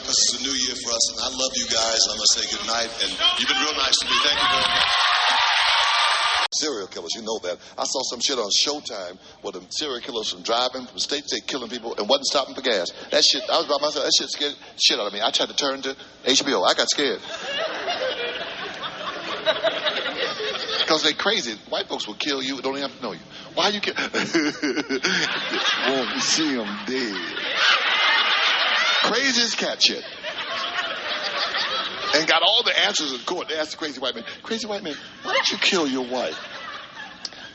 This is a new year for us, and I love you guys. I'm going to say good night, and you've been real nice to me. Thank you very much. Serial killers, you know that. I saw some shit on Showtime where the serial killers from driving from state to state killing people and wasn't stopping for gas. That shit, I was by myself, that shit scared shit out of me. I tried to turn to HBO. I got scared. Because they crazy. White folks will kill you, don't even have to know you. Why you kill? Won't see them dead. Crazy as cat shit. And got all the answers in court. They asked the crazy white man, why did you kill your wife?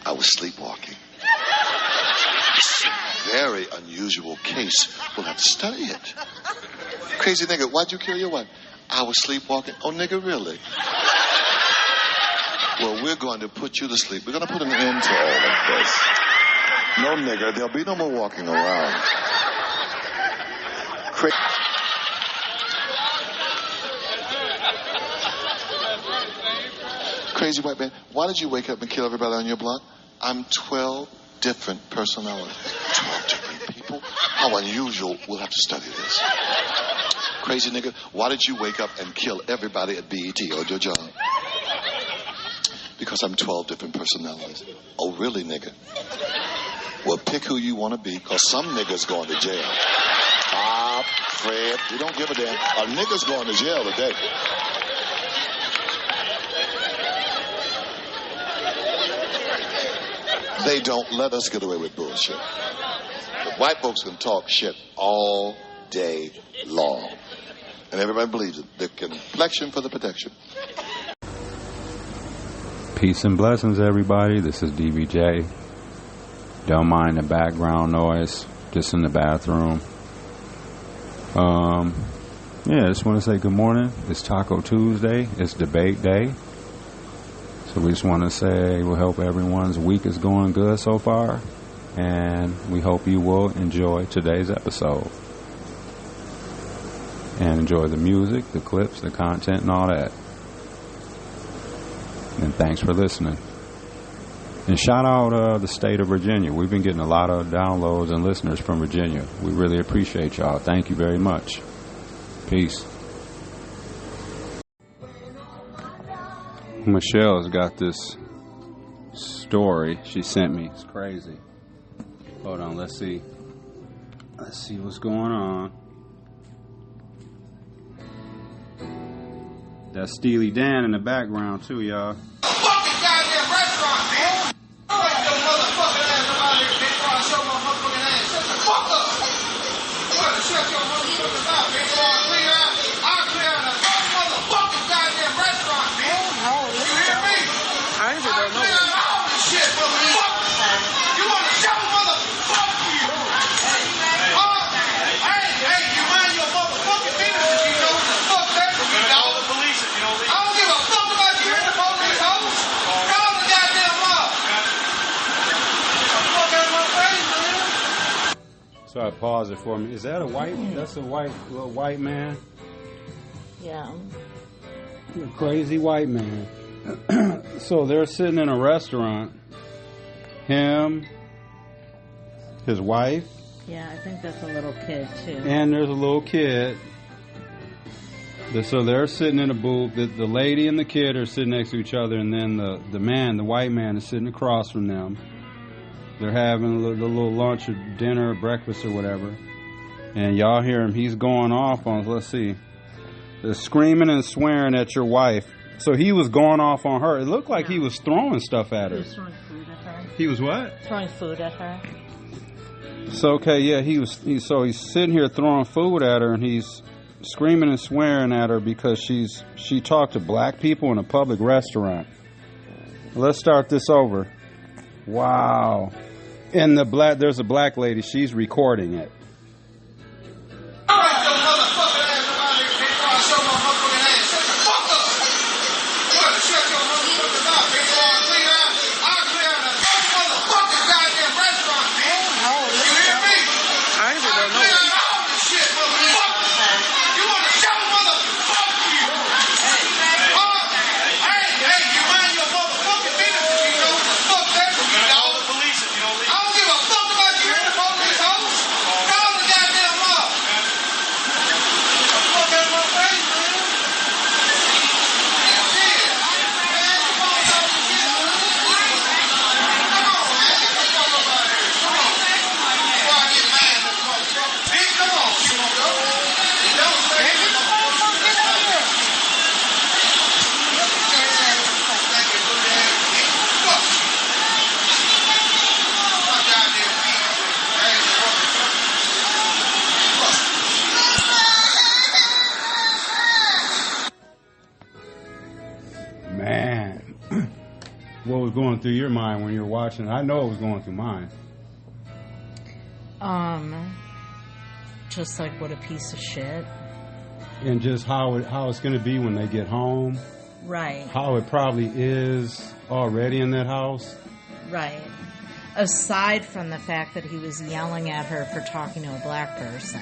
I was sleepwalking. It's a very unusual case. We'll have to study it. Crazy nigga, why'd you kill your wife? I was sleepwalking. Oh, nigga, really? Well, we're going to put you to sleep. We're going to put an end to all of this. No, nigga, there'll be no more walking around. Crazy white man, why did you wake up and kill everybody on your block? I'm 12 different personalities. 12 different people? How unusual. We'll have to study this. Crazy nigga, why did you wake up and kill everybody at BET or your job? Because I'm 12 different personalities. Oh, really, nigga? Well, pick who you want to be, because some niggas going to jail. Bob, Fred, we don't give a damn. A nigga's going to jail today. They don't let us get away with bullshit. But white folks can talk shit all day long. And everybody believes it. The complexion for the protection. Peace and blessings, everybody. This is DVJ. Don't mind the background noise. Just in the bathroom. I just want to say good morning. It's Taco Tuesday. It's debate day. So we just want to say we hope everyone's week is going good so far. And we hope you will enjoy today's episode. And enjoy the music, the clips, the content, and all that. And thanks for listening. And shout out the state of Virginia. We've been getting a lot of downloads and listeners from Virginia. We really appreciate y'all. Thank you very much. Peace. Michelle's got this story she sent me. It's crazy. Hold on, let's see. Let's see what's going on. That's Steely Dan in the background too, y'all. Fucking goddamn restaurant, man! Get your motherfucking ass up out here, bitch, before I show my motherfucking ass. Shut the fuck up! You better shut your motherfucking mouth, bitch, or I'll clear out a motherfucking goddamn restaurant, man! You hear me? I'll clear out all this shit, motherfucker! You want to show motherfucker you? Hey, you mind your motherfucking business if you know what the fuck that is, you know? I don't give a fuck about you in the police house. Call the goddamn mob. Fuck out of my face, man. So I pause it for me. Is that a white? That's a little white man. Yeah. A crazy white man. So they're sitting in a restaurant. Him, his wife. Yeah, I think that's a little kid too. And there's a little kid. So they're sitting in a booth. The lady and the kid are sitting next to each other, and then the white man, is sitting across from them. They're having a little lunch or dinner or breakfast or whatever. And y'all hear him. He's going off on, let's see. They're screaming and swearing at your wife. So he was going off on her. It looked like he was throwing stuff at her. He was throwing food at her. He was what? Throwing food at her. So, okay, yeah, he's sitting here throwing food at her, and he's screaming and swearing at her because she talked to black people in a public restaurant. Let's start this over. Wow. And there's a black lady, she's recording it. I don't give a fuck about you in the police house. going through your mind when you're watching it? I know it was going through mine. Just like, what a piece of shit. And just how it's going to be when they get home. Right. How it probably is already in that house. Right. Aside from the fact that he was yelling at her for talking to a black person.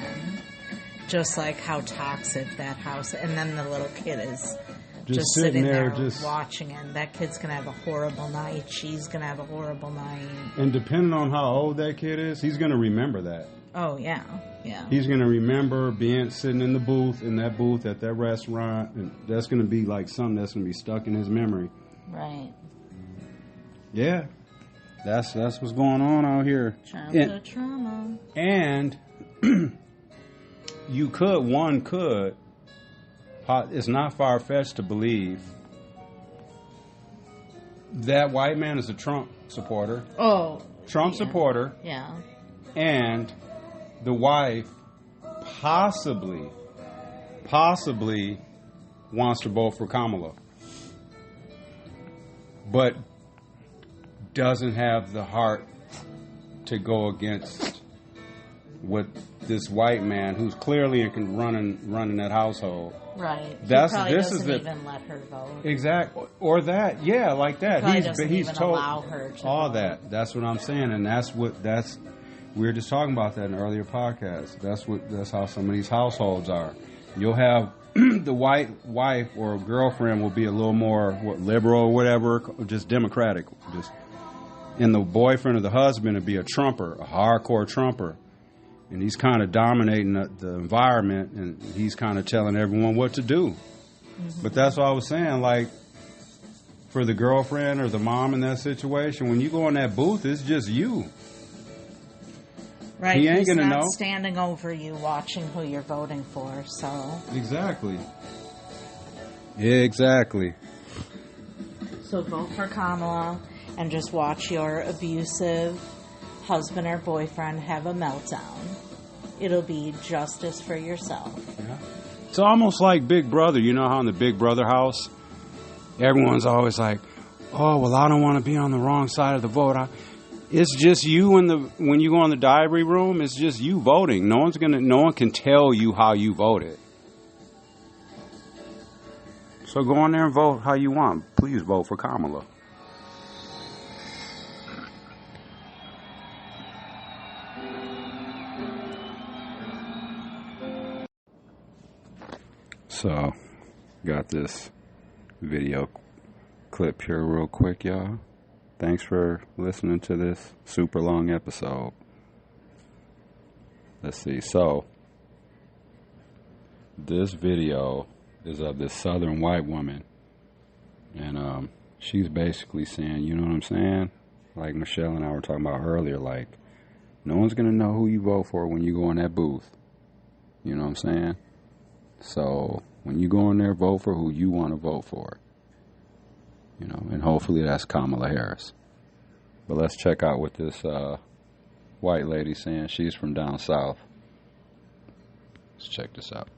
Just like how toxic that house. And then the little kid is just sitting there watching it. That kid's going to have a horrible night. She's going to have a horrible night. And depending on how old that kid is, he's going to remember that. Oh, yeah. Yeah. He's going to remember sitting in that booth at that restaurant. And that's going to be like something that's going to be stuck in his memory. Right. Yeah. That's what's going on out here. Childhood trauma. And one could, it's not far-fetched to believe that white man is a Trump supporter. Oh. Trump supporter. Yeah. And the wife possibly wants to vote for Kamala. But doesn't have the heart to go against what this white man, who's clearly running that household. Right. This doesn't even let her vote. Exactly. Or that, yeah, like that. He's told allow her to all vote. that. That's what I'm saying, and we were just talking about that in an earlier podcast. That's how some of these households are. You'll have the white wife or girlfriend will be a little more liberal or whatever, just democratic, and the boyfriend or the husband will be a Trumper, a hardcore Trumper. And he's kind of dominating the environment, and he's kind of telling everyone what to do. Mm-hmm. But that's what I was saying, like, for the girlfriend or the mom in that situation, when you go in that booth, it's just you. Right, he ain't he's gonna not know. Standing over you, watching who you're voting for, so... Exactly. So vote for Kamala, and just watch your abusive husband or boyfriend have a meltdown. It'll be justice for yourself. Yeah. It's almost like Big Brother. You know how in the Big Brother house, everyone's always like, oh, well, I don't want to be on the wrong side of the vote. It's just you when you go in the diary room, it's just you voting. No one can tell you how you voted. So go in there and vote how you want. Please vote for Kamala. So, got this video clip here real quick, y'all. Thanks for listening to this super long episode. Let's see. So, this video is of this southern white woman. And she's basically saying, you know what I'm saying? Like Michelle and I were talking about earlier, like, no one's going to know who you vote for when you go in that booth. You know what I'm saying? So, when you go in there, vote for who you want to vote for. You know, and hopefully that's Kamala Harris. But let's check out what this white lady saying. She's from down south. Let's check this out.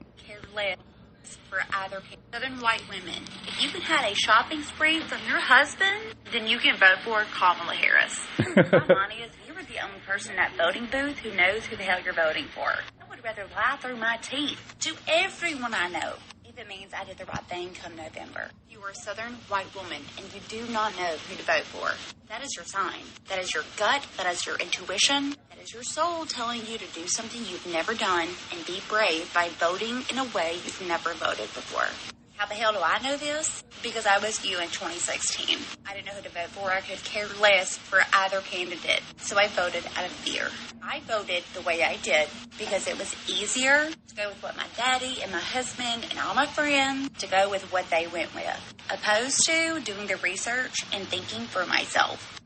For either southern white women. If you had a shopping spree from your husband, then you can vote for Kamala Harris. Bottom line is, you were the only person in that voting booth who knows who the hell you're voting for. I would rather lie through my teeth to everyone I know if it means I did the right thing come November. You are a southern white woman and you do not know who to vote for. That is your sign. That is your gut. That is your intuition. That is your soul telling you to do something you've never done and be brave by voting in a way you've never voted before. How the hell do I know this? Because I was you in 2016. I didn't know who to vote for. I could care less for either candidate. So I voted out of fear. I voted the way I did because it was easier to go with what my daddy and my husband and all my friends to go with what they went with, opposed to doing the research and thinking for myself.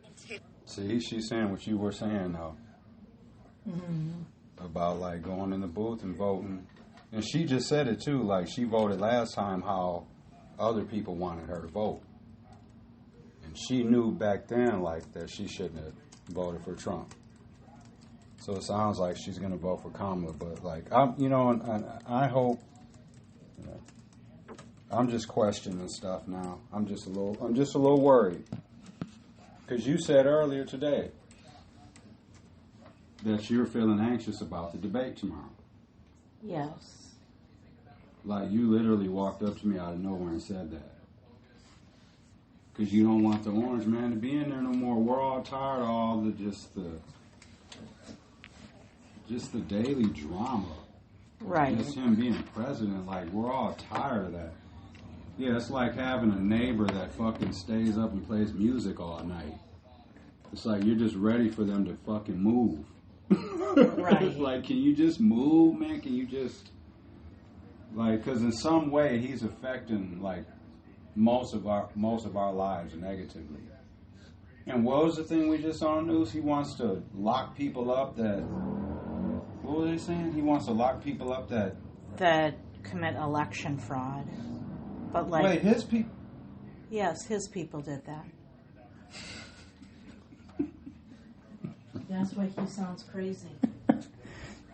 See, she's saying what you were saying, though. Mm-hmm. About, like, going in the booth and voting. And she just said it, too. Like, she voted last time how other people wanted her to vote. And she knew back then, like, that she shouldn't have voted for Trump. So it sounds like she's going to vote for Kamala. But, like, and I hope, I'm just questioning stuff now. I'm just a little worried. Because you said earlier today that you're feeling anxious about the debate tomorrow. Yes. Like, you literally walked up to me out of nowhere and said that. Because you don't want the orange man to be in there no more. We're all tired of all the just the daily drama. Right. Just him being president. Like, we're all tired of that. Yeah, it's like having a neighbor that fucking stays up and plays music all night. It's like you're just ready for them to fucking move. Right. It's like, can you just move, man? Can you just... Like, because in some way he's affecting, like, most of our lives negatively. And what was the thing we just saw on the news? He wants to lock people up that... What were they saying? He wants to lock people up that commit election fraud. But like, wait, his people? Yes, his people did that. That's why he sounds crazy.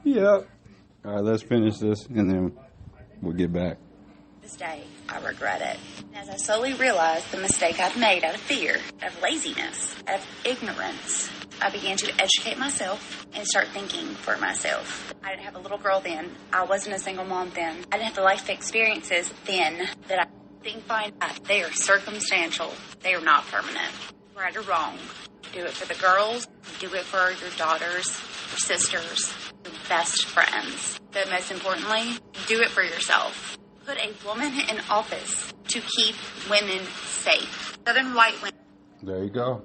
Yep. All right, let's finish this, and then we'll get back. This day, I regret it. As I slowly realized the mistake I'd made out of fear, out of laziness, out of ignorance, I began to educate myself and start thinking for myself. I didn't have a little girl then. I wasn't a single mom then. I didn't have the life experiences then that I didn't find out. They are circumstantial. They are not permanent. Right or wrong. Do it for the girls. Do it for your daughters, your sisters, your best friends. But most importantly, do it for yourself. Put a woman in office to keep women safe. Southern white women. There you go.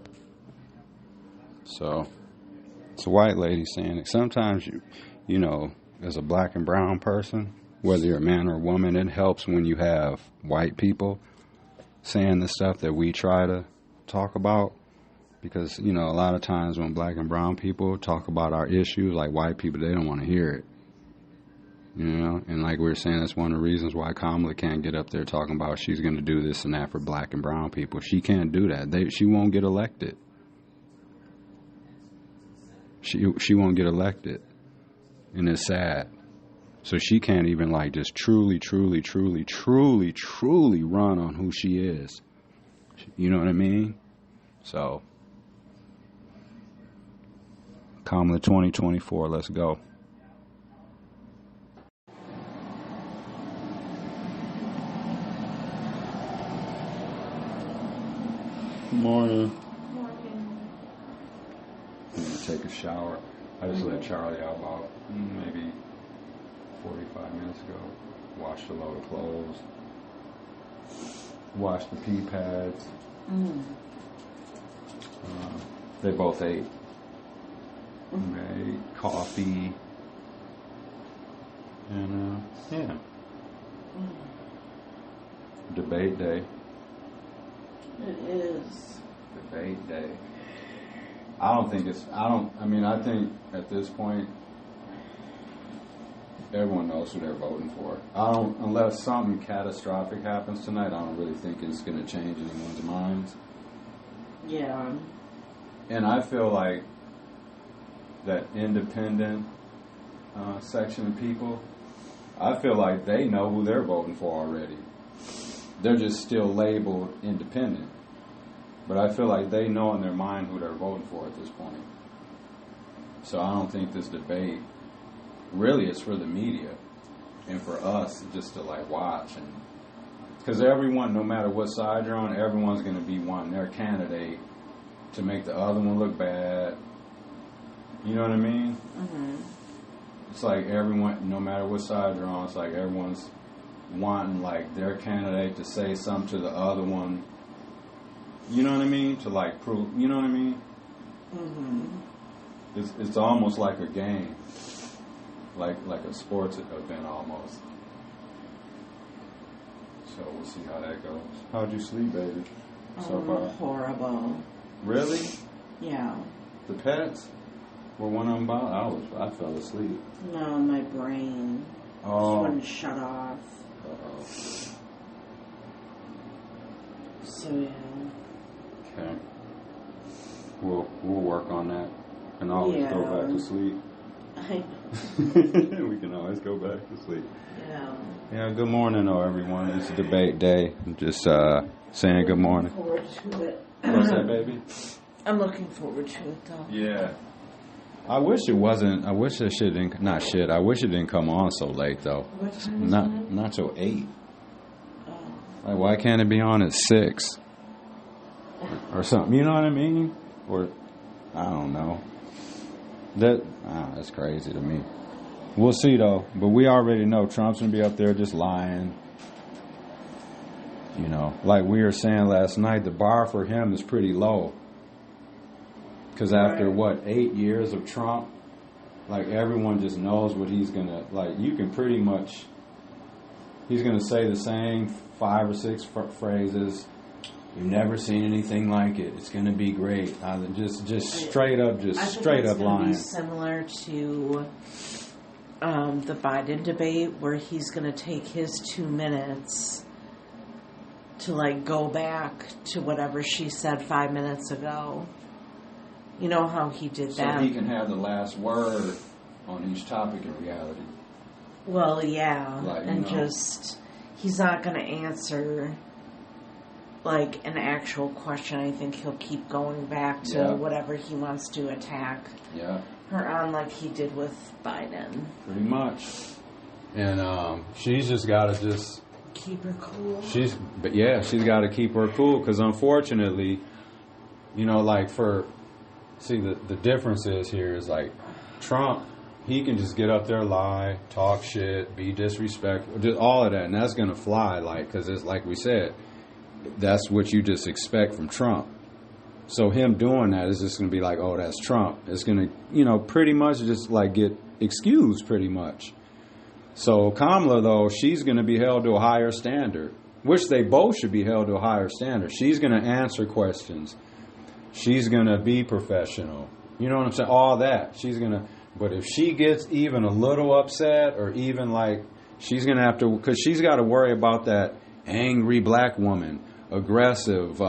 So, it's a white lady saying it. Sometimes, you know, as a black and brown person, whether you're a man or a woman, it helps when you have white people saying the stuff that we try to talk about. Because, you know, a lot of times when black and brown people talk about our issues, like white people, they don't want to hear it. You know, and like we were saying, that's one of the reasons why Kamala can't get up there talking about she's going to do this and that for black and brown people. She can't do that. She won't get elected. She won't get elected. And it's sad. So she can't even like just truly run on who she is. You know what I mean? So, Kamala 2024, let's go. Morning. I'm going to take a shower. I just let Charlie out about maybe 45 minutes ago. Washed a load of clothes. Washed the pee pads. They both ate. Made coffee. And, yeah. Debate day. It is. Debate day. I think at this point, everyone knows who they're voting for. Unless something catastrophic happens tonight, I don't really think it's going to change anyone's minds. Yeah. And I feel like that independent section of people, I feel like they know who they're voting for already. They're just still labeled independent. But I feel like they know in their mind who they're voting for at this point. So I don't think this debate really is for the media and for us just to like watch. And because everyone, no matter what side you're on, everyone's going to be wanting their candidate to make the other one look bad. You know what I mean? Mm-hmm. It's like everyone, no matter what side you're on, it's like everyone's wanting like their candidate to say something to the other one. You know what I mean? To like prove, you know what I mean? Mm-hmm. It's almost like a game, like a sports event almost. So we'll see how that goes. How'd you sleep, baby? So far? Horrible. Really? Yeah. The pets? Were one of them bound? I fell asleep. No, my brain. Oh. Just wouldn't shut off. Uh-oh. So yeah. Okay. We'll work on that. And always go back to sleep. I know. We can always go back to sleep. Yeah. Yeah, good morning, everyone. It's debate day. I'm just saying good morning. Forward to it. What's that, baby? I'm looking forward to it, though. Yeah. I wish it wasn't. I wish that shit didn't. Not shit. I wish it didn't come on so late though. What time is it? Not till 8. Oh. Like, why can't it be on at 6 or something? You know what I mean? Or I don't know. That's crazy to me. We'll see though. But we already know Trump's gonna be up there just lying. You know, like we were saying last night, the bar for him is pretty low. Because after, 8 years of Trump, like, everyone just knows what he's going to, like, you can pretty much, he's going to say the same 5 or 6 phrases. You've never seen anything like it. It's going to be great. Just straight up, lying. It's similar to the Biden debate, where he's going to take his 2 minutes to, like, go back to whatever she said 5 minutes ago. You know how he did that. So he can have the last word on each topic in reality. Well, yeah. Like, and he's not going to answer, like, an actual question. I think he'll keep going back to whatever he wants to attack her on, like he did with Biden. Pretty much. And she's just got to just... keep her cool. She's got to keep her cool, because unfortunately, you know, like see, the difference here is, like, Trump, he can just get up there, lie, talk shit, be disrespectful, just all of that, and that's going to fly, like, because it's like we said, that's what you just expect from Trump. So him doing that is just going to be like, oh, that's Trump. It's going to, you know, pretty much just, like, get excused pretty much. So Kamala, though, she's going to be held to a higher standard, which they both should be held to a higher standard. She's going to answer questions. She's going to be professional. You know what I'm saying? All that. She's going to... But if she gets even a little upset, or even, like, she's going to have to... Because she's got to worry about that angry black woman, aggressive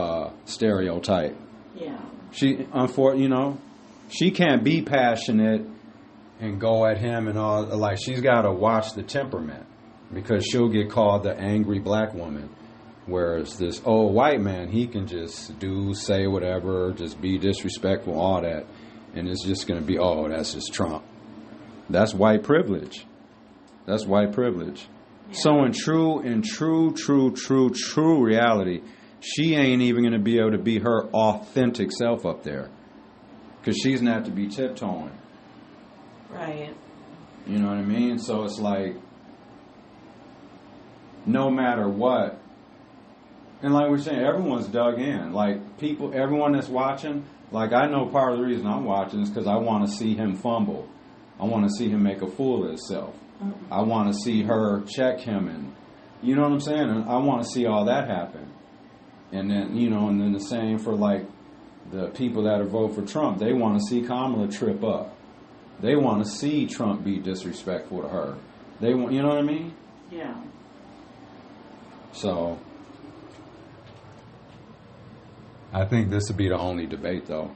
stereotype. Yeah. You know, she can't be passionate and go at him and all. Like, she's got to watch the temperament, because she'll get called the angry black woman. Whereas this old white man, he can just say whatever, just be disrespectful, all that. And it's just going to be, oh, that's just Trump. That's white privilege. That's white privilege. Yeah. So in true reality, she ain't even going to be able to be her authentic self up there. Because she's going to have to be tiptoeing. Right. You know what I mean? So it's like, no matter what, and like we're saying, everyone's dug in. Like, everyone that's watching, like, I know part of the reason I'm watching is because I want to see him fumble. I want to see him make a fool of himself. Mm-hmm. I want to see her check him, and you know what I'm saying? And I want to see all that happen. And then, you know, and then the same for, like, the people that are vote for Trump. They want to see Kamala trip up. They want to see Trump be disrespectful to her. They want, you know what I mean? Yeah. So I think this would be the only debate, though,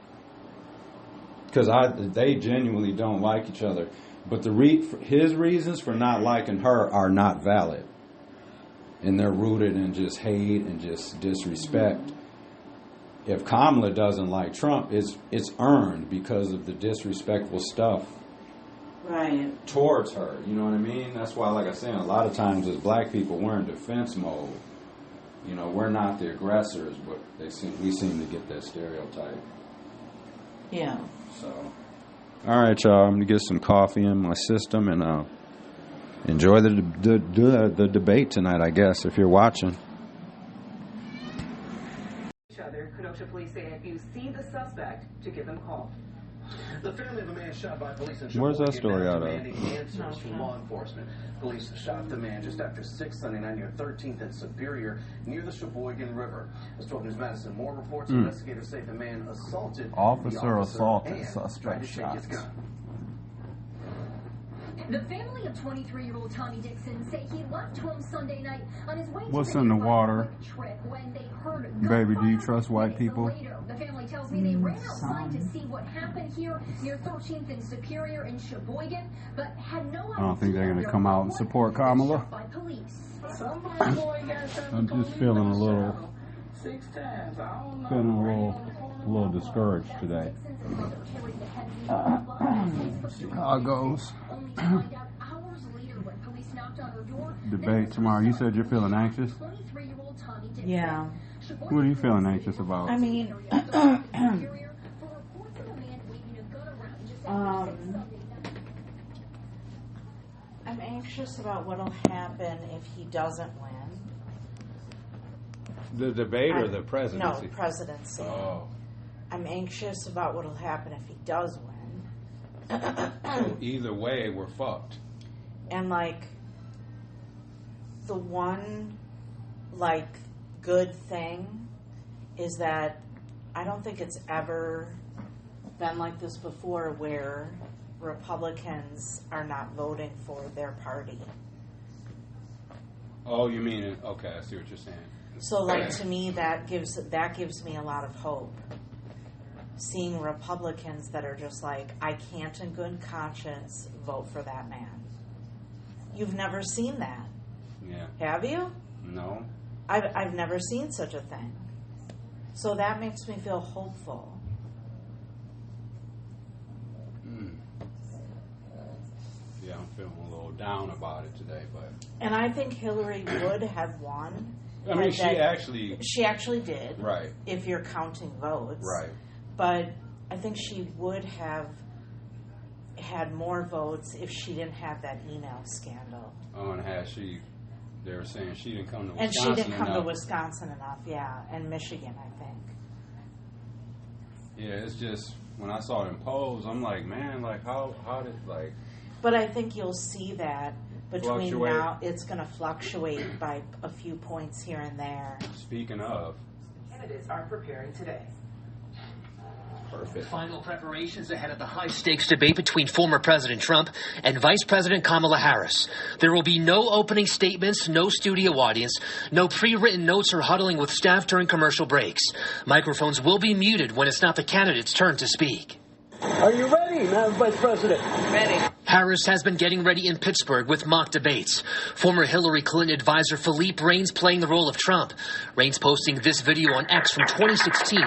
because they genuinely don't like each other. But his reasons for not liking her are not valid, and they're rooted in just hate and just disrespect. Mm-hmm. If Kamala doesn't like Trump, it's earned because of the disrespectful stuff towards her. You know what I mean? That's why, like I said, a lot of times as black people, we're in defense mode. You know, we're not the aggressors, but we seem to get that stereotype. Yeah. So, all right, y'all. I'm gonna get some coffee in my system and enjoy the debate tonight, I guess, if you're watching. Kenosha police say if you see the suspect, to give them a call. The family of a man shot by police in Where's that story out of? Answers from law enforcement. Police shot the man just after 6 Sunday night near 13th and Superior, near the Sheboygan River. As 12 News Madison, more reports. Investigators say the man assaulted assaulted suspect tried to shake his shots. gun. The family of 23-year-old Tommy Dixon say he left home Sunday night on his way What's to in the water? trip when they heard Baby, do you gunfire trust white people? later. The family tells me they ran outside to see what happened here near 13th and Superior in Sheboygan, but had no idea. I don't think they're going to come out and support Kamala. By police. I'm just feeling a little 6 times. I don't know. Feeling a little discouraged today. See how it goes. Debate tomorrow. You said you're feeling anxious? Yeah. What are you feeling anxious about? I mean, I'm anxious about what'll happen if he doesn't win. The debate or the presidency? No, presidency. Oh. I'm anxious about what'll happen if he does win. So either way, we're fucked. And, like, the one, like, good thing is that I don't think it's ever been like this before where Republicans are not voting for their party. Oh, you mean, okay, I see what you're saying. So, like, to me, that gives me a lot of hope. Seeing Republicans that are just like, I can't in good conscience vote for that man. You've never seen that. Yeah. Have you? No. I've never seen such a thing. So that makes me feel hopeful. Yeah, I'm feeling a little down about it today, but... And I think Hillary would have won. I mean, she actually did. Right. If you're counting votes. Right. But I think she would have had more votes if she didn't have that email scandal. Oh, and they were saying she didn't come to Wisconsin And she didn't come enough. to Wisconsin enough, yeah. And Michigan, I think. Yeah, it's just, when I saw it imposed, I'm like, man, like, how did, like... But I think you'll see that between Fluctuate. now, it's going to fluctuate by a few points here and there. Speaking of... Candidates are preparing today. Perfect. Final preparations ahead of the high-stakes debate between former President Trump and Vice President Kamala Harris. There will be no opening statements, no studio audience, no pre-written notes or huddling with staff during commercial breaks. Microphones will be muted when it's not the candidate's turn to speak. Are you ready, Madam Vice President? Ready. Harris has been getting ready in Pittsburgh with mock debates. Former Hillary Clinton advisor Philippe Reines playing the role of Trump. Reines posting this video on X from 2016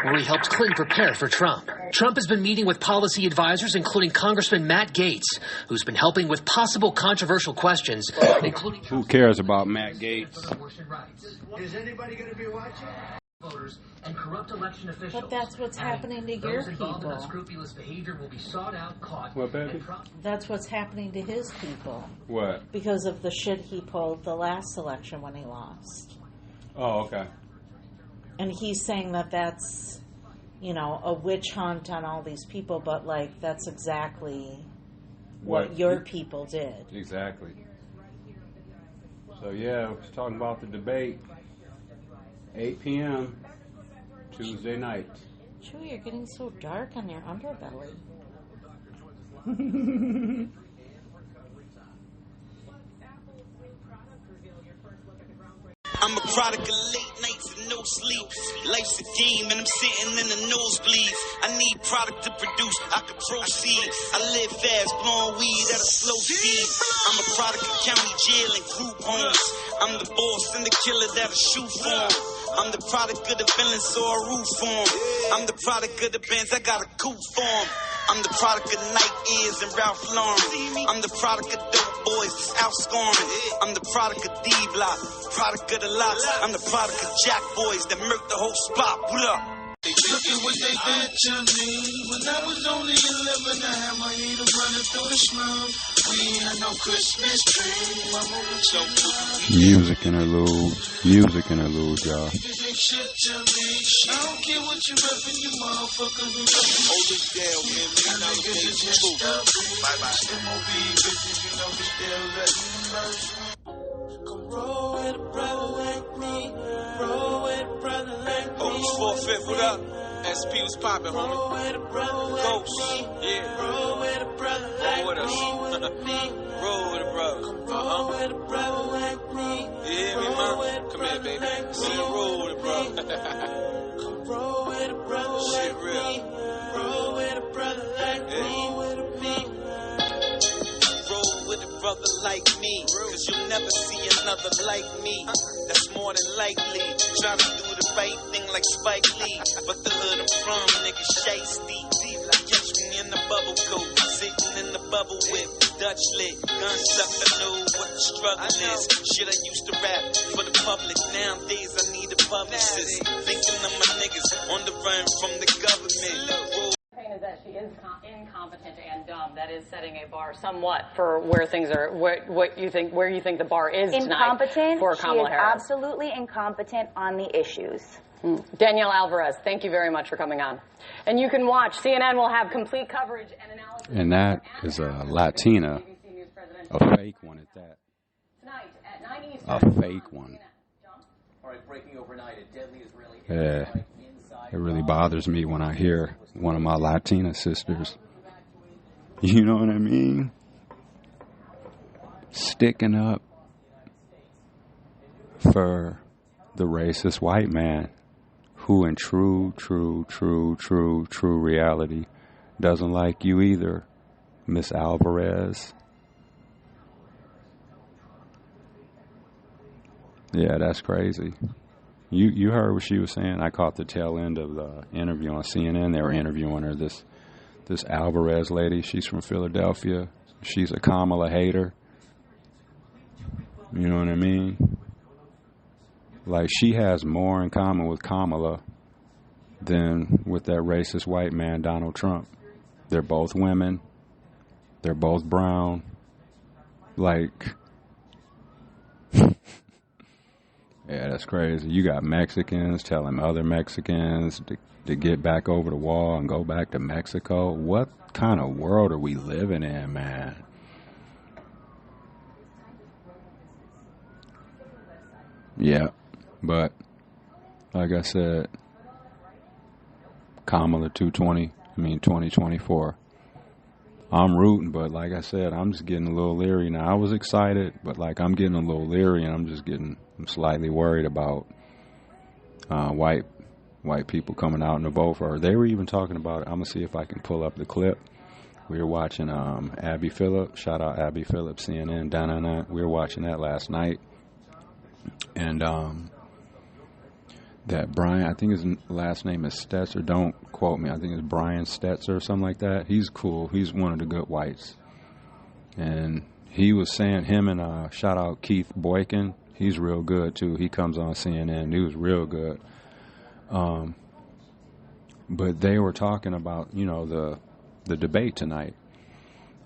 where he helped Clinton prepare for Trump. Trump has been meeting with policy advisors, including Congressman Matt Gaetz, who's been helping with possible controversial questions, including... Who cares about Matt Gaetz? Is anybody going to be watching? Voters and corrupt election officials. But that's what's happening to your Those involved in people. unscrupulous behavior will be sought out, caught, What, baby? and prosecuted. That's what's happening to his people. What? Because of the shit he pulled the last election when he lost. Oh, okay. And he's saying that that's, you know, a witch hunt on all these people, but, like, that's exactly what your people did. Exactly. So, yeah, we're talking about the debate. 8 p.m. Tuesday night. Chewy, you're getting so dark on your underbelly. I'm a product of late nights and no sleep. Life's a game and I'm sitting in the nosebleeds. I need product to produce, I can proceed. I live fast, blowing weed at a slow speed. I'm a product of county jail and group homes. I'm the boss and the killer that'll shoot for 'em. I'm the product of the villain, so a roof for 'em. I'm the product of the bands, I got a coupe for 'em. I'm the product of Nike Ears and Ralph Lauren. I'm the product of dope boys that's outscoring. I'm the product of D-Block, product of the lots. I'm the product of Jack boys that murk the whole spot. What up? Look at what they did to me. When I was only 11, I had my needle running through the slums. We ain't had no Christmas tree. Mama was so good. Music interlude, y'all. This ain't shit to me. I don't care what you reppin', you motherfuckers. Hold this down, man. Niggas is just stuff. Bye-bye. MOB bitches, you know we still letting merge. Come roll with a brother like me. Roll with a brother like me. Oh, 4/5, what up? SP was poppin', homie. Roll with a brother like Ghost, me. yeah. Roll with a brother like Roll with us. me. Roll with a brother. Roll with a brother like me. Yeah, me, man. Come here, baby. See you roll with it, bro. Come roll with a brother Shit like real. me. Roll with a brother like me. Roll with a brother like me, cause you'll never see another like me. That's more than likely. Try to do the right thing like Spike Lee, but the hood I'm from, nigga, shiesty. Catch me in the bubble coat, sitting in the bubble whip, Dutch lit, guns up, I know what the struggle is. Shit, I used to rap for the public, nowadays I need a publicist. Thinking of my niggas on the run from the government. Is that she is incompetent and dumb. That is setting a bar somewhat for where things are. What you think? Where you think the bar is incompetent tonight for Kamala Harris? Absolutely incompetent on the issues. Danielle Alvarez, thank you very much for coming on. And you can watch. CNN will have complete coverage and analysis. And that is a Latina, a fake one at that. Tonight at 9 Eastern. A fake one. All right, breaking overnight, a deadly Israeli Yeah. It really bothers me when I hear one of my Latina sisters, you know what I mean, sticking up for the racist white man who in true reality doesn't like you either, Miss Alvarez. Yeah, that's crazy. You heard what she was saying. I caught the tail end of the interview on CNN. They were interviewing her, this Alvarez lady. She's from Philadelphia. She's a Kamala hater. You know what I mean? Like, she has more in common with Kamala than with that racist white man, Donald Trump. They're both women. They're both brown. Like... Yeah, that's crazy. You got Mexicans telling other Mexicans to get back over the wall and go back to Mexico. What kind of world are we living in, man? Yeah, but like I said, Kamala 2024. I'm rooting, but like I said, I'm just getting a little leery now. I was excited, but like I'm getting a little leery, and I'm slightly worried about white people coming out and to vote for her. They were even talking about it. I'm gonna see if I can pull up the clip. We were watching Abby Phillip. Shout out Abby Phillip, CNN. We were watching that last night, and that Brian, I think his last name is Stetzer. Don't quote me. I think it's Brian Stetzer or something like that. He's cool. He's one of the good whites. And he was saying, him and shout out Keith Boykin. He's real good too. He comes on CNN. He was real good. But they were talking about, you know, the debate tonight.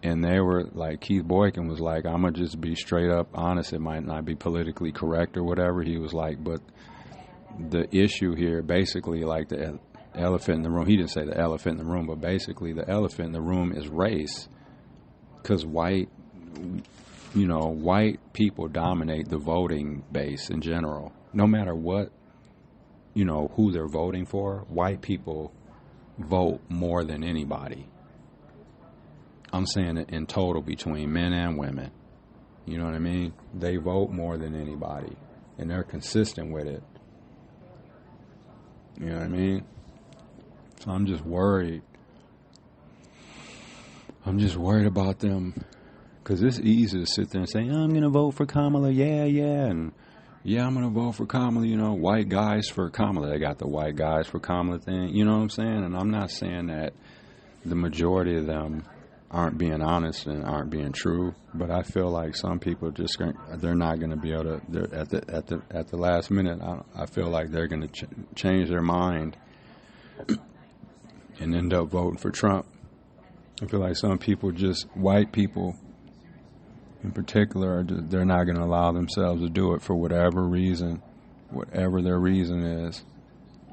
And they were like, Keith Boykin was like, I'm going to just be straight up honest. It might not be politically correct or whatever. He was like, but the issue here, basically, like the elephant in the room, he didn't say the elephant in the room, but basically the elephant in the room is race. Because white people dominate the voting base in general. No matter what, you know, who they're voting for, white people vote more than anybody. I'm saying it in total between men and women. You know what I mean? They vote more than anybody, and they're consistent with it. You know what I mean? So I'm just worried. I'm just worried about them, because it's easy to sit there and say, I'm going to vote for Kamala, and I'm going to vote for Kamala, you know, white guys for Kamala. They got the white guys for Kamala thing, you know what I'm saying? And I'm not saying that the majority of them aren't being honest and aren't being true, but I feel like some people just they're not going to be able to. At the last minute, I feel like they're going to change their mind and end up voting for Trump. I feel like some people, just white people in particular, they're not going to allow themselves to do it for whatever reason, whatever their reason is.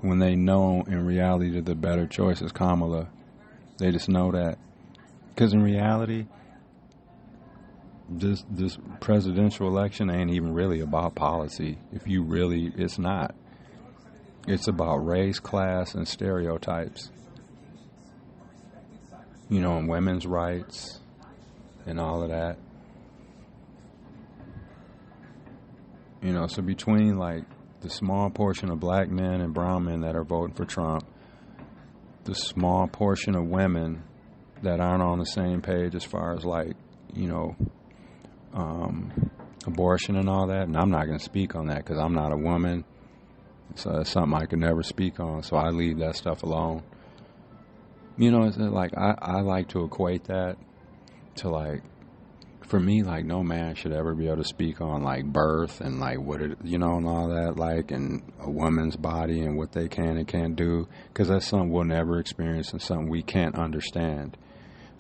When they know in reality that the better choice is Kamala, they just know that. Because in reality, this presidential election ain't even really about policy. It's not. It's about race, class, and stereotypes. You know, and women's rights and all of that. You know, so between like the small portion of black men and brown men that are voting for Trump, the small portion of women that aren't on the same page as far as, like, you know, abortion and all that, and I'm not going to speak on that because I'm not a woman. So it's something I could never speak on, so I leave that stuff alone. You know, it's like I like to equate that to, like, for me, like, no man should ever be able to speak on, like, birth and, like, what it, you know, and all that, like, and a woman's body and what they can and can't do, because that's something we'll never experience and something we can't understand.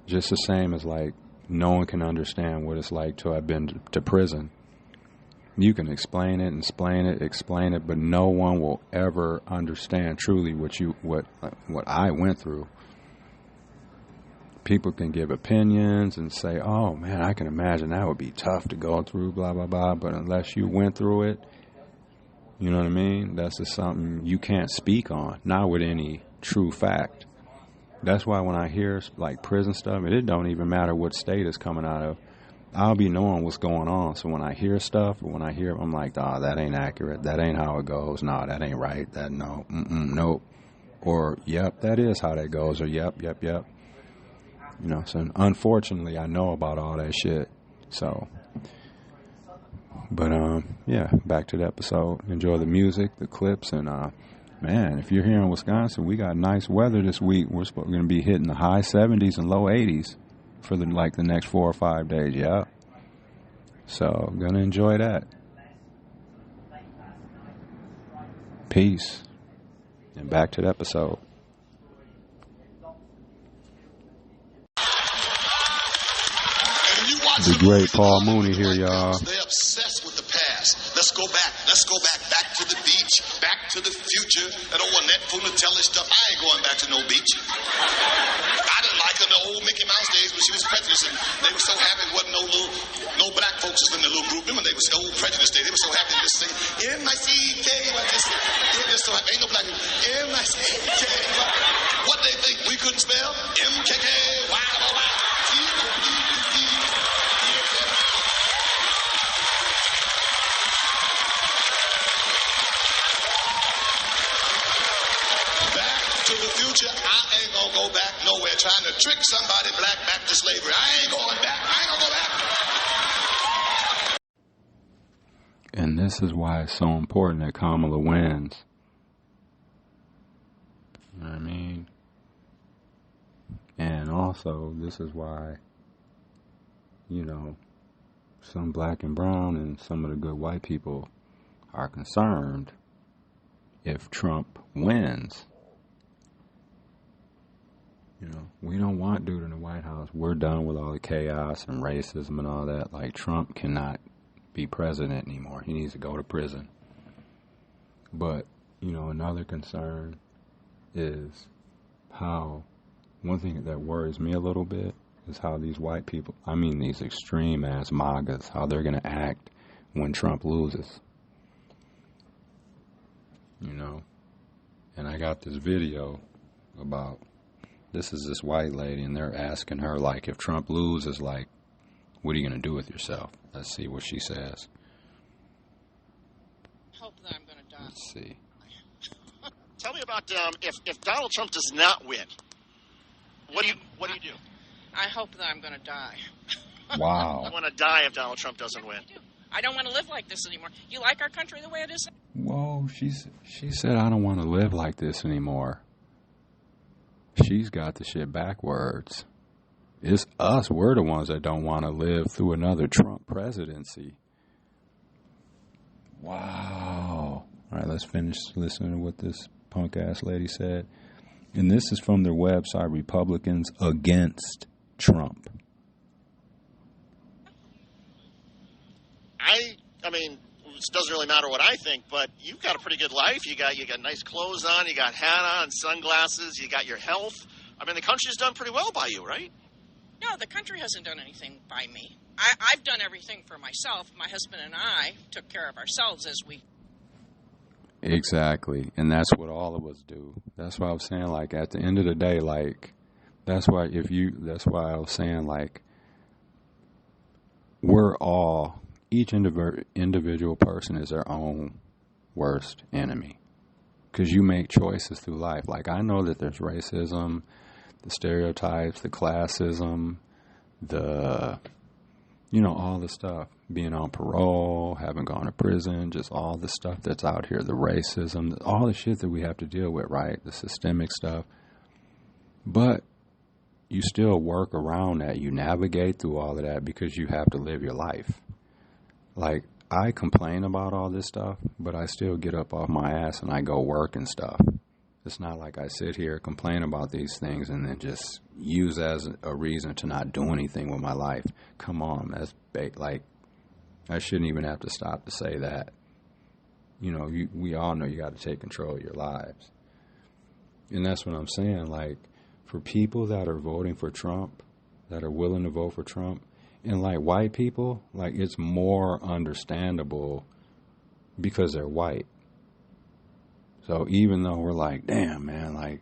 Just the same as, like, no one can understand what it's like to have been to prison. You can explain it, but no one will ever understand truly what I went through. People can give opinions and say, oh man, I can imagine that would be tough to go through, blah, blah, blah, but unless you went through it, you know what I mean? That's just something you can't speak on, not with any true fact. That's why when I hear, like, prison stuff, it don't even matter what state it's coming out of. I'll be knowing what's going on. So when I hear stuff, or when I hear, I'm like, oh, that ain't accurate. That ain't how it goes. No, that ain't right. That, no, nope. Or, yep, that is how that goes. Or, yep. You know, so unfortunately, I know about all that shit. So, but, yeah, back to the episode. Enjoy the music, the clips, and, man, if you're here in Wisconsin, we got nice weather this week. We're going to be hitting the high 70s and low 80s for the next 4 or 5 days. Yeah. So, going to enjoy that. Peace. And back to the episode. The great Paul Mooney here, y'all. They're obsessed with the past. Let's go back to the beach, back to the future. That old Annette Funatelli stuff. I ain't going back to no beach. I didn't like her in the old Mickey Mouse days when she was prejudiced, and they were so happy there wasn't no black folks in the little group. Remember, they was the old prejudice days. They were so happy to just sing M-I-C-K. They're just so happy. Ain't no black people. M-I-C-K. What they think we couldn't spell? M-K-K. Y-Y-Y. T-O-P-P. To the future, I ain't gonna go back nowhere trying to trick somebody black back to slavery. I ain't going back. I ain't gonna go back. And this is why it's so important that Kamala wins. You know what I mean? And also, this is why, you know, some black and brown and some of the good white people are concerned if Trump wins. You know, we don't want dude in the White House. We're done with all the chaos and racism and all that. Like, Trump cannot be president anymore. He needs to go to prison. But, you know, another concern is how, one thing that worries me a little bit is how these white people, I mean these extreme-ass MAGAs, how they're going to act when Trump loses. You know? And I got this video about, this is this white lady, and they're asking her, like, if Trump loses, like, what are you going to do with yourself? Let's see what she says. Hope that I'm going to die. Let's see. Tell me about if Donald Trump does not win, what do you do? I hope that I'm going to die. Wow. I want to die if Donald Trump doesn't win. I don't want to live like this anymore. You like our country the way it is? Whoa, she said, I don't want to live like this anymore. She's got the shit backwards. It's us. We're the ones that don't want to live through another Trump presidency. Wow. All right, let's finish listening to what this punk-ass lady said. And this is from their website, Republicans Against Trump. I mean, it doesn't really matter what I think, but you've got a pretty good life. You got nice clothes on, you got hat on, sunglasses, you got your health. I mean, the country's done pretty well by you, right? No, the country hasn't done anything by me. I've done everything for myself. My husband and I took care of ourselves as we... Exactly. And that's what all of us do. That's why I was saying, like, at the end of the day, like, that's why I was saying, like, we're all, each individual person is their own worst enemy. Because you make choices through life. Like, I know that there's racism, the stereotypes, the classism, the you know, all the stuff, being on parole, having gone to prison, just all the stuff that's out here, the racism, all the shit that we have to deal with, right? The systemic stuff. But you still work around that. You navigate through all of that because you have to live your life. Like, I complain about all this stuff, but I still get up off my ass and I go work and stuff. It's not like I sit here, complain about these things, and then just use as a reason to not do anything with my life. Come on, that's like, I shouldn't even have to stop to say that. You know, we all know you got to take control of your lives. And that's what I'm saying. Like, for people that are voting for Trump, that are willing to vote for Trump, and like white people, like, it's more understandable because they're white. So even though we're like, damn, man, like,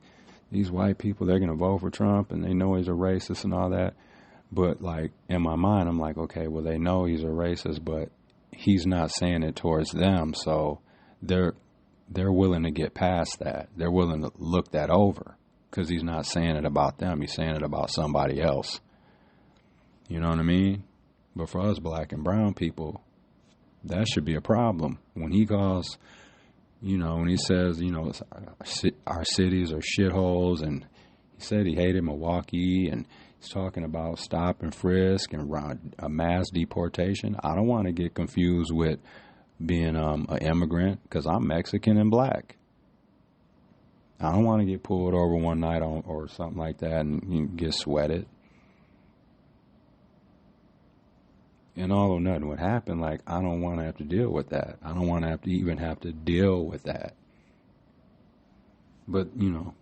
these white people, they're going to vote for Trump and they know he's a racist and all that. But, like, in my mind, I'm like, okay, well, they know he's a racist, but he's not saying it towards them. So they're willing to get past that. They're willing to look that over because he's not saying it about them. He's saying it about somebody else. You know what I mean? But for us black and brown people, that should be a problem. When he calls, you know, when he says, you know, our cities are shitholes, and he said he hated Milwaukee, and he's talking about stop and frisk and a mass deportation. I don't want to get confused with being an immigrant because I'm Mexican and black. I don't want to get pulled over one night or something like that and get sweated. And although nothing would happen, like, I don't want to have to deal with that. I don't want to even have to deal with that. But, you know,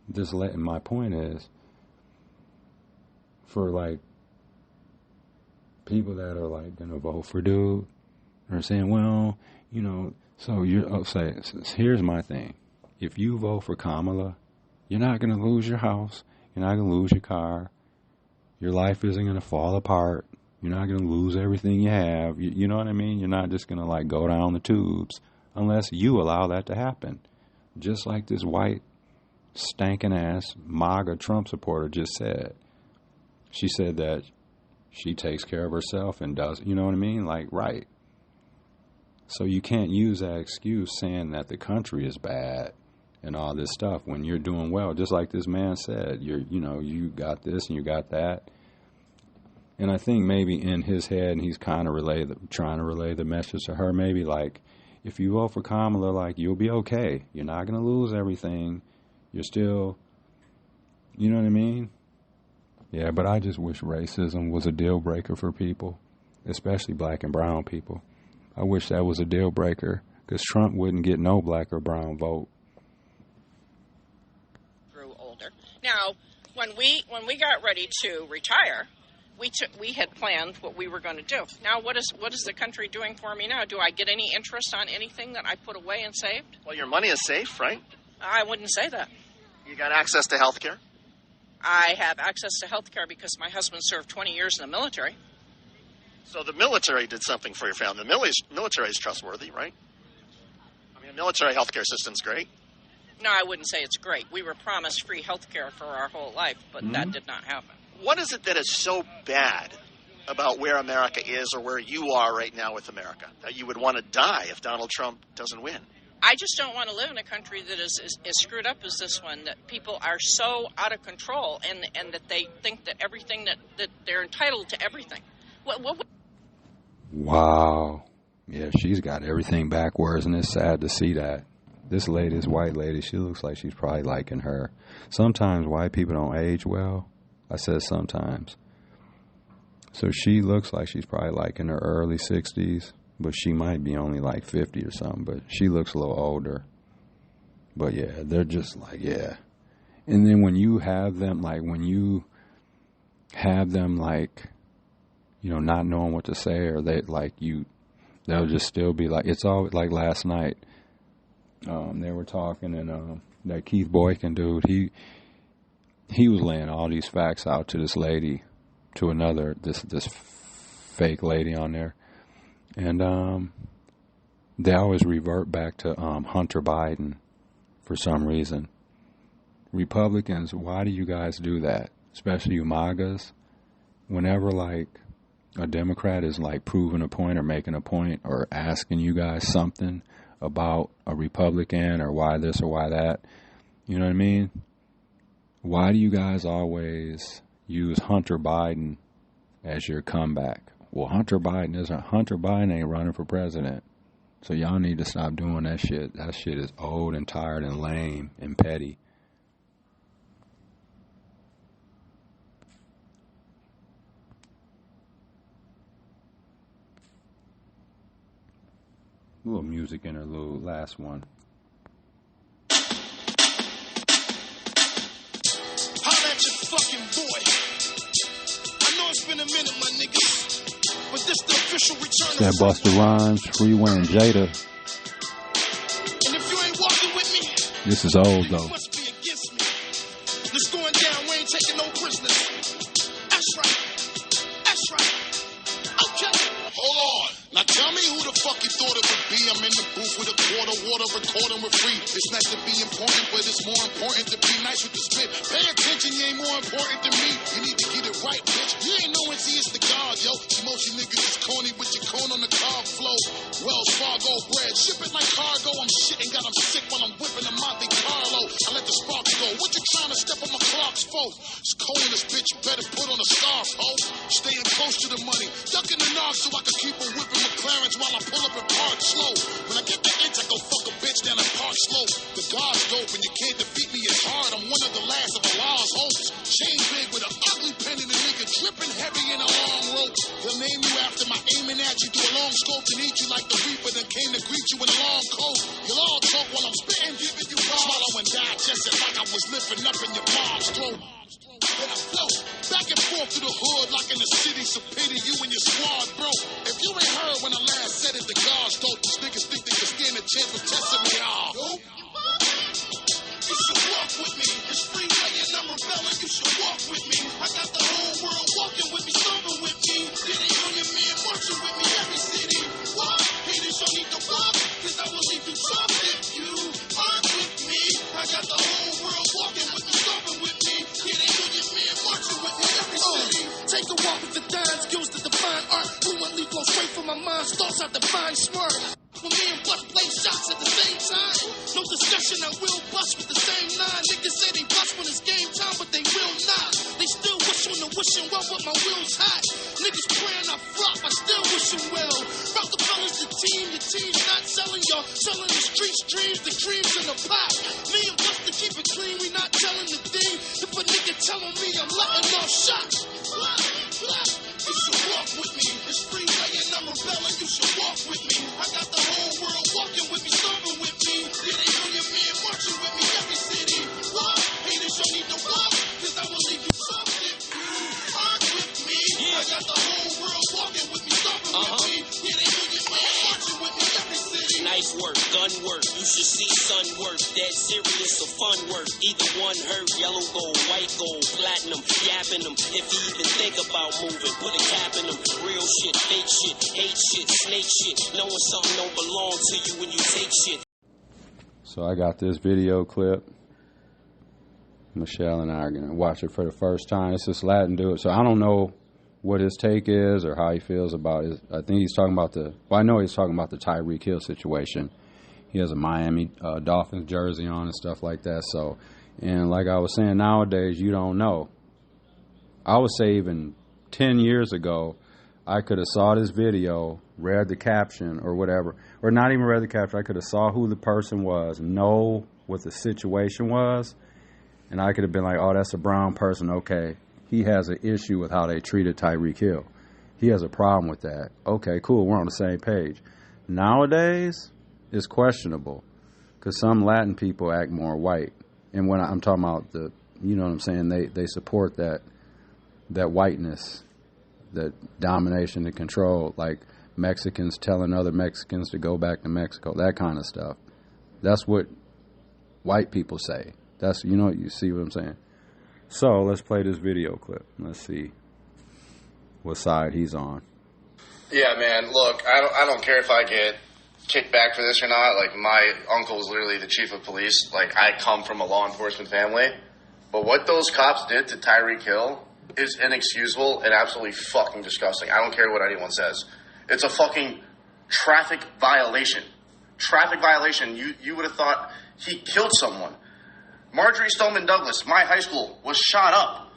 my point is, for, like, people that are, like, going to vote for dude, are saying, well, you know, so here's my thing. If you vote for Kamala, you're not going to lose your house. You're not going to lose your car. Your life isn't going to fall apart. You're not going to lose everything you have. You know what I mean? You're not just going to, like, go down the tubes unless you allow that to happen. Just like this white, stankin'-ass MAGA Trump supporter just said. She said that she takes care of herself and does, you know what I mean? Like, right. So you can't use that excuse saying that the country is bad and all this stuff when you're doing well. Just like this man said, you got this and you got that. And I think maybe in his head, and he's kind of trying to relay the message to her, maybe like, if you vote for Kamala, like, you'll be okay. You're not going to lose everything. You're still, you know what I mean? Yeah, but I just wish racism was a deal breaker for people, especially black and brown people. I wish that was a deal breaker because Trump wouldn't get no black or brown vote. Grew older. Now, when we got ready to retire, we had planned what we were going to do. Now, what is the country doing for me now? Do I get any interest on anything that I put away and saved? Well, your money is safe, right? I wouldn't say that. You got access to health care? I have access to health care because my husband served 20 years in the military. So the military did something for your family. The military is trustworthy, right? I mean, the military health care system's great. No, I wouldn't say it's great. We were promised free health care for our whole life, but that did not happen. What is it that is so bad about where America is or where you are right now with America that you would want to die if Donald Trump doesn't win? I just don't want to live in a country that is screwed up as this one, that people are so out of control and that they think that everything that they're entitled to everything. Wow. Yeah, she's got everything backwards, and it's sad to see that. This white lady, she looks like she's probably liking her. Sometimes white people don't age well. I said sometimes. So she looks like she's probably like in her early 60s, but she might be only like 50 or something, but she looks a little older. But yeah, they're just like, yeah. And then when you have them, like, you know, not knowing what to say, or they'll just still be like, it's all like last night. They were talking, and that Keith Boykin dude, he was laying all these facts out to this lady, to this fake lady on there, and they always revert back to Hunter Biden for some reason. Republicans, why do you guys do that? Especially you MAGAs. Whenever, like, a Democrat is like proving a point or making a point or asking you guys something about a Republican or why this or why that, you know what I mean? Why do you guys always use Hunter Biden as your comeback? Well, Hunter Biden ain't running for president. So y'all need to stop doing that shit. That shit is old and tired and lame and petty. A little music interlude, last one. Holla at your fucking boy. I know it's been a minute, my niggas, but this the official return of That Busta Rhymes, Freeway, and Jada. And if you ain't walking with me, This is old though. you must be against me. It's going down, we ain't taking no prisoners. That's right. That's right. Okay. Hold on. Now tell me who the fuck you thought it would be. I'm in the booth with a quarter water recording with free. It's nice to be important, but it's more important to be nice with the spit. Pay attention, you ain't more important than me. You need to get it right, bitch. You ain't no NC, it's the God, yo. See, most you niggas is corny with your cone on the carb flow. Wells Fargo bread, ship it like cargo. I'm shitting, got them sick while I'm whipping a Monte Carlo. I let the sparks go. What you trying to step on my clocks for? It's cold in this bitch, you better put on a scarf, ho. Staying close to the money, ducking the knob so I can keep on whipping McLarens while I pull up and park slow. When I get the inch, I go fuck a bitch down at Park Slope. The God's dope, and you can't defeat me, it's hard. I'm one of the last of Allah's hopes. Chain big with an ugly pen and a nigga dripping heavy in a long rope. They'll name you after my aiming at you. Do a long scope and eat you like the Reaper, then came to greet you in a long coat. You'll all talk while I'm spitting, giving you raw. Swallow and digest it like I was lifting up in your mom's throat. Then I float back and forth to the hood like in the city. So pity you and your squad, bro. If you ain't heard when I last said it, the God's dope. These niggas think they can stand a chance of testing me all. You should walk with me. It's freeway and I'm rebelling. You should walk with me. I got the whole world walking with me, stomping with me. City Union man marching with me every city. Walk, haters don't need to walk, cause I will leave you chopped if you aren't with me. I got the whole world walking with me, stomping with me. City Union man marching with me every city. Take a walk with the dime, skills to define art. Fluently flow straight from my mind, thoughts I define smart. When me and Bust play shots at the same time. No discussion, I will bust with the same line. Niggas say they bust when it's game time, but they will not. They still wishing and wishing well, but my will's hot. Niggas praying I flop, I still wish them well. Route the fellas, the team, your team's not selling y'all. Selling the streets, dreams, the creams in the pot. Me and Bust to keep it clean, we not telling the thing. If a nigga telling me I'm letting off shots. You should walk with me. It's freeway and I'm rebelling. You should walk with me. I got the whole world walking with me, stomping with me. City Union man marching with me every city. Walk, haters don't need to walk, cause I will leave you soft if you aren't with me. I got the whole world walking with me, stomping with me. City Union man marching with me every city. Knife work, gun work, you should see sun work. Dead serious or fun work. Either one hurt, yellow gold, white gold, platinum, yapping them. If you even think about moving, put a cap in them. Real shit, fake shit, hate shit, snake shit. Knowing something don't belong to you when you take shit. So I got this video clip. Michelle and I are going to watch it for the first time. It's this Latin dude. So I don't know what his take is or how he feels about it. I think he's talking about I know he's talking about the Tyreek Hill situation. He has a Miami Dolphins jersey on and stuff like that. So, and like I was saying, nowadays you don't know. I would say even 10 years ago, I could have saw this video, read the caption or whatever, or not even read the caption. I could have saw who the person was, know what the situation was, and I could have been like, oh, that's a brown person. Okay, he has an issue with how they treated Tyreek Hill. He has a problem with that. Okay, cool, we're on the same page. Nowadays, it's questionable because some Latin people act more white. And when I'm talking about you know what I'm saying, they support that whiteness, that domination and control, like Mexicans telling other Mexicans to go back to Mexico, that kind of stuff. That's what white people say. That's, you know, you see what I'm saying? So let's play this video clip. Let's see what side he's on. Yeah, man, look, I don't care if I get kicked back for this or not. Like, my uncle is literally the chief of police. Like, I come from a law enforcement family. But what those cops did to Tyreek Hill is inexcusable and absolutely fucking disgusting. I don't care what anyone says. It's a fucking traffic violation. Traffic violation. You would have thought he killed someone. Marjorie Stoneman Douglas, my high school, was shot up.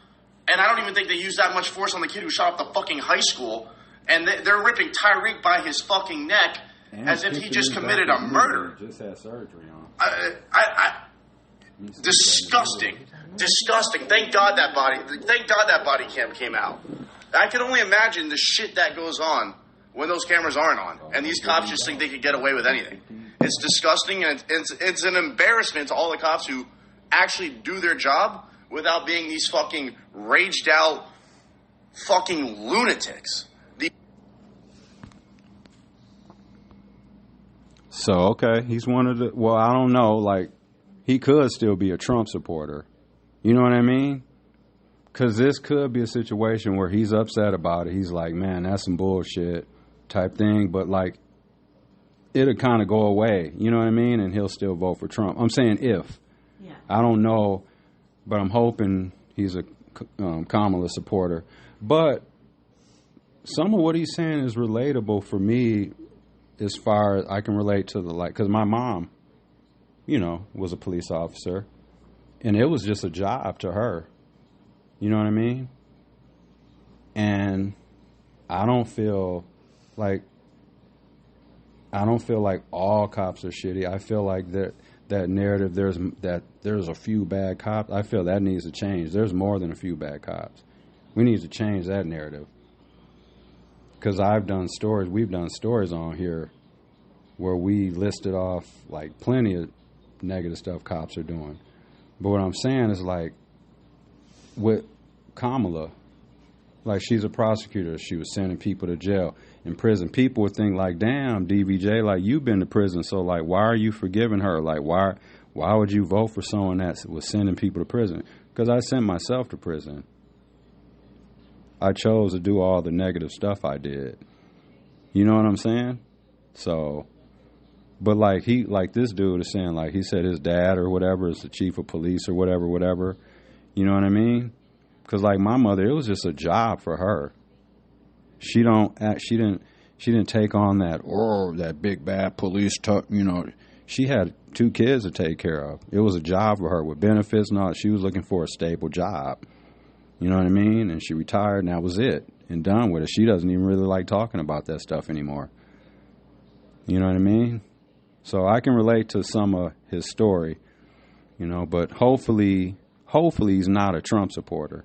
And I don't even think they used that much force on the kid who shot up the fucking high school. And they're ripping Tyreek by his fucking neck as if he just committed a murder. Just had surgery on. Disgusting. Disgusting. Thank God that body cam came out. I can only imagine the shit that goes on when those cameras aren't on. And these cops just think they could get away with anything. It's disgusting, and it's an embarrassment to all the cops who actually do their job without being these fucking raged out fucking lunatics. So, okay, he's one of the, well, I don't know, like, he could still be a Trump supporter. You know what I mean? Because this could be a situation where he's upset about it. He's like, man, that's some bullshit type thing. But, like, it'll kind of go away. You know what I mean? And he'll still vote for Trump. I'm saying if. Yeah. I don't know, but I'm hoping he's a Kamala supporter. But some of what he's saying is relatable for me as far as I can relate to the, like, because my mom, you know, was a police officer. And it was just a job to her. You know what I mean? And I don't feel like all cops are shitty. I feel like that narrative, there's a few bad cops. I feel that needs to change. There's more than a few bad cops. We need to change that narrative. Because we've done stories on here where we listed off like plenty of negative stuff cops are doing. But what I'm saying is, like, with Kamala, like, she's a prosecutor. She was sending people to jail, in prison. People would think, like, damn, DVJ, like, you've been to prison, so, like, why are you forgiving her? Like, why would you vote for someone that was sending people to prison? Because I sent myself to prison. I chose to do all the negative stuff I did. You know what I'm saying? So, but like this dude is saying, like, he said his dad or whatever is the chief of police or whatever. You know what I mean? Because like my mother, it was just a job for her. She didn't take on that big bad police you know. She had 2 kids to take care of. It was a job for her with benefits and all. She was looking for a stable job. You know what I mean? And she retired, and that was it. And done with it. She doesn't even really like talking about that stuff anymore. You know what I mean? So I can relate to some of his story, you know, but hopefully he's not a Trump supporter.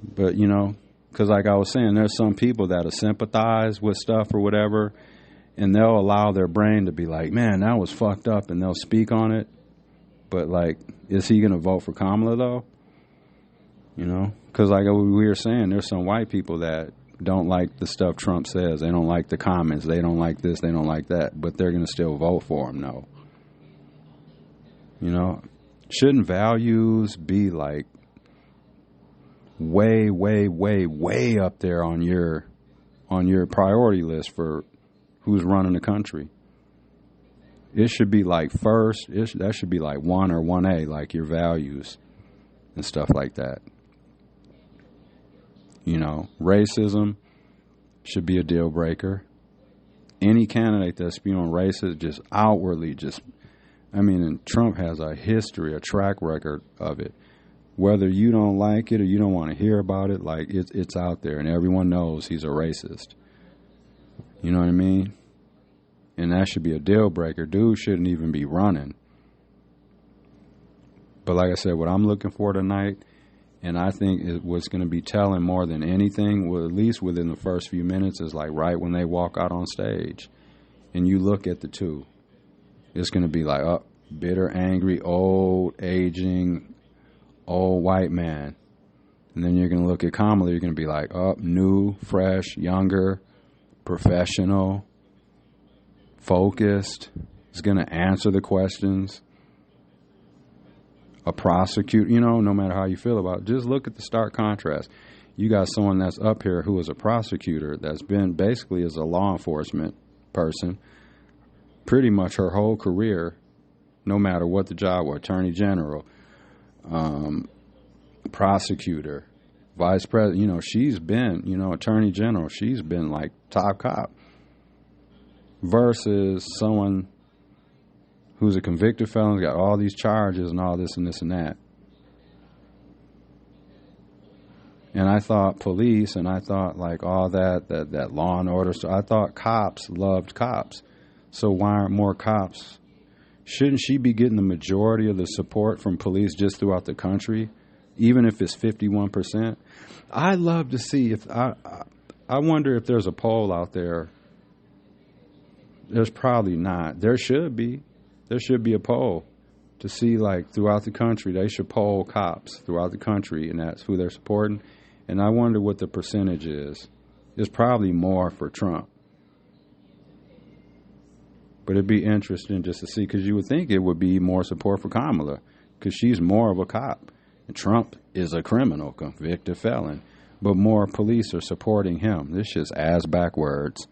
But, you know, because like I was saying, there's some people that'll sympathize with stuff or whatever, and they'll allow their brain to be like, man, that was fucked up, and they'll speak on it. But, like, is he going to vote for Kamala, though? You know, because like we were saying, there's some white people that don't like the stuff Trump says. They don't like the comments. They don't like this. They don't like that. But they're going to still vote for him, though. You know, shouldn't values be like way, way, way, way up there on your priority list for who's running the country? It should be like first. That should be like 1 or 1A, like your values and stuff like that. You know, racism should be a deal breaker. Any candidate that's spewing racist, just outwardly, and Trump has a history, a track record of it. Whether you don't like it or you don't want to hear about it, like, it's out there, and everyone knows he's a racist. You know what I mean? And that should be a deal breaker. Dude shouldn't even be running. But like I said, what I'm looking for tonight, and I think what's going to be telling more than anything, well, at least within the first few minutes, is like right when they walk out on stage. And you look at the two. It's going to be like, oh, bitter, angry, old, aging, old white man. And then you're going to look at Kamala, you're going to be like, oh, new, fresh, younger, professional, focused. Is going to answer the questions. A prosecutor, you know, no matter how you feel about it, just look at the stark contrast. You got someone that's up here who is a prosecutor that's been basically as a law enforcement person pretty much her whole career, no matter what the job was, attorney general, prosecutor, vice president, you know, she's been, you know, attorney general, she's been like top cop, versus someone who's a convicted felon, got all these charges and all this and this and that. And I thought police, and I thought like all that law and order stuff, I thought cops loved cops. So why aren't more cops? Shouldn't she be getting the majority of the support from police just throughout the country, even if it's 51%? I'd love to see if I wonder if there's a poll out there. There's probably not. There should be. There should be a poll to see, like, throughout the country. They should poll cops throughout the country, and that's who they're supporting. And I wonder what the percentage is. It's probably more for Trump. But it'd be interesting just to see, because you would think it would be more support for Kamala, because she's more of a cop. And Trump is a criminal, convicted felon. But more police are supporting him. This is ass backwards.